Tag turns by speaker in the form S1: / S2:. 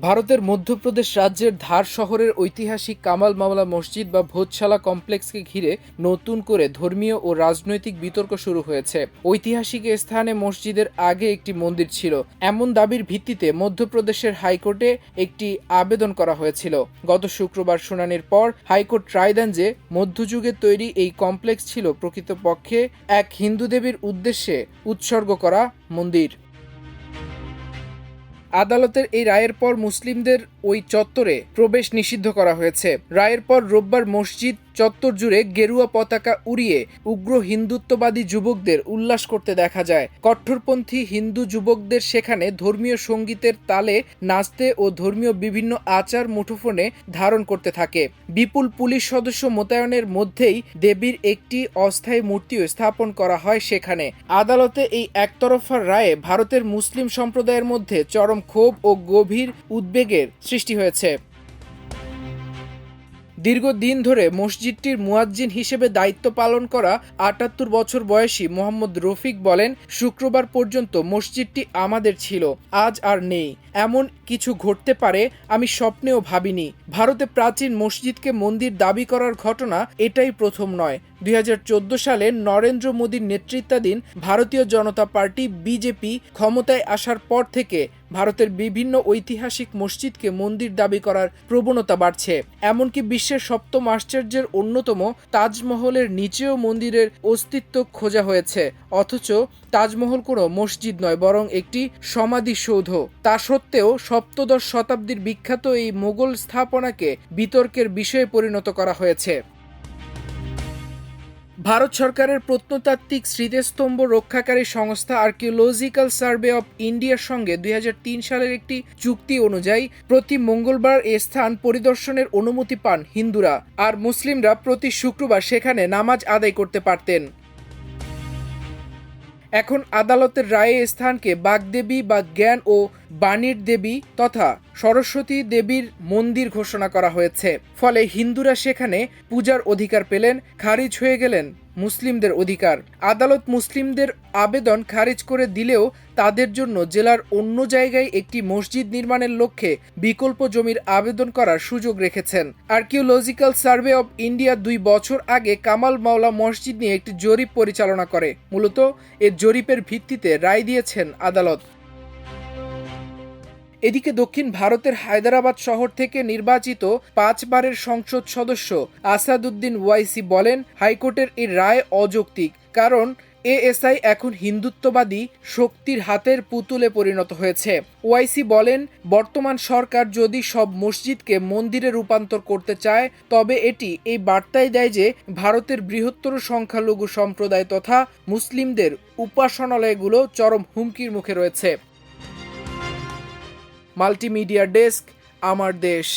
S1: ভারতের মধ্যপ্রদেশ রাজ্যের ধার শহরের ঐতিহাসিক কামাল মাওলা মসজিদ বা ভোজশালা কমপ্লেক্সকে ঘিরে নতুন করে ধর্মীয় ও রাজনৈতিক বিতর্ক শুরু হয়েছে। ঐতিহাসিক স্থানে মসজিদের আগে একটি মন্দির ছিল এমন দাবির ভিত্তিতে মধ্যপ্রদেশের হাইকোর্টে একটি আবেদন করা হয়েছিল। গত শুক্রবার শুনানির পর হাইকোর্ট রায় দেন যে মধ্যযুগে তৈরি এই কমপ্লেক্স ছিল প্রকৃতপক্ষে এক হিন্দু দেবীর উদ্দেশ্যে উৎসর্গ করা মন্দির। আদালতের এই রায়ের পর মুসলিমদের ওই চত্বরে প্রবেশ নিষিদ্ধ করা হয়েছে। রায়ের পর রোববার মসজিদ চত্বর জুড়ে গেরুয়া পতাকা উড়িয়ে উগ্র হিন্দুত্ববাদী যুবকদের উল্লাস করতে দেখা যায়। কট্টরপন্থী হিন্দু যুবকদের সেখানে ধর্মীয় সঙ্গীতের তালে নাচতে ও ধর্মীয় বিভিন্ন আচার মুঠোফোনে ধারণ করতে থাকে। বিপুল পুলিশ সদস্য মোতায়েনের মধ্যেই দেবীর একটি অস্থায়ী মূর্তিও স্থাপন করা হয় সেখানে। আদালতে এই একতরফা রায়ে ভারতের মুসলিম সম্প্রদায়ের মধ্যে চরম ক্ষোভ ও গভীর উদ্বেগের সৃষ্টি হয়েছে। দীর্ঘদিন ধরে মসজিদটির মুয়াজ্জিন হিসেবে দায়িত্ব পালন করা ৭৮ বছর বয়সী মোহাম্মদ রফিক বলেন, শুক্রবার পর্যন্ত মসজিদটি আমাদের ছিল, আজ আর নেই। এমন কিছু ঘটতে পারে আমি স্বপ্নেও ভাবিনি। ভারতে প্রাচীন মসজিদকে মন্দির দাবি করার ঘটনা এটাই প্রথম নয়। ২০১৪ সালে নরেন্দ্র মোদীর নেতৃত্বাধীন ভারতীয় জনতা পার্টি বিজেপি ক্ষমতায় আসার পর থেকে ভারতের বিভিন্ন ঐতিহাসিক মসজিদকে মন্দির দাবি করার প্রবণতা বাড়ছে। এমনকি বিশ্বের সপ্তম আশ্চর্যের অন্যতম তাজমহলের নিচেও মন্দিরের অস্তিত্ব খোঁজা হয়েছে। অথচ তাজমহল কোনো মসজিদ নয়, বরং একটি সমাধিসৌধ। তা সত্ত্বেও সপ্তদশ শতাব্দীর বিখ্যাত এই মোগল স্থাপনাকে বিতর্কের বিষয়ে পরিণত করা হয়েছে। ভারত সরকারের প্রত্নতাত্ত্বিক স্মৃতিস্তম্ভ রক্ষাকারী সংস্থা আর্কিওলজিক্যাল সার্ভে অব ইন্ডিয়ার সঙ্গে ২০০৩ সালের একটি চুক্তি অনুযায়ী প্রতি মঙ্গলবার এ স্থান পরিদর্শনের অনুমতি পান হিন্দুরা, আর মুসলিমরা প্রতি শুক্রবার সেখানে নামাজ আদায় করতে পারতেন। এখন আদালতের রায়ে স্থানকে বাগদেবী বা জ্ঞান ও বাণীর দেবী তথা সরস্বতী দেবীর মন্দির ঘোষণা করা হয়েছে। ফলে হিন্দুরা সেখানে পূজার অধিকার পেলেন, খারিজ হয়ে গেলেন মুসলিমদের অধিকার। আদালত মুসলিমদের আবেদন খারিজ করে দিলেও তাদের জন্য জেলার অন্য জায়গায় একটি মসজিদ নির্মাণের লক্ষ্যে বিকল্প জমির আবেদন করার সুযোগ রেখেছেন। আর্কিওলজিক্যাল সার্ভে অব ইন্ডিয়া ২ বছর আগে কামাল মাওলা মসজিদ নিয়ে একটি জরিপ পরিচালনা করে। মূলত এ জরিপের ভিত্তিতে রায় দিয়েছেন আদালত। এদিকে দক্ষিণ ভারতের হায়দ্রাবাদ শহর থেকে নির্বাচিত ৫ বারের সংসদ সদস্য আসাদুদ্দিন ওয়াইসি বলেন, হাইকোর্টের এই রায় অযৌক্তিক, কারণ এএসআই এখন হিন্দুত্ববাদী শক্তির হাতের পুতুলে পরিণত হয়েছে। ওয়াইসি বলেন, বর্তমান সরকার যদি সব মসজিদকে মন্দিরে রূপান্তর করতে চায়, তবে এটি এই বার্তাই দেয় যে ভারতের বৃহত্তর সংখ্যালঘু সম্প্রদায় তথা মুসলিমদের উপাসনালয়গুলো চরম হুমকির মুখে রয়েছে। মাল্টিমিডিয়া ডেস্ক, আমার দেশ।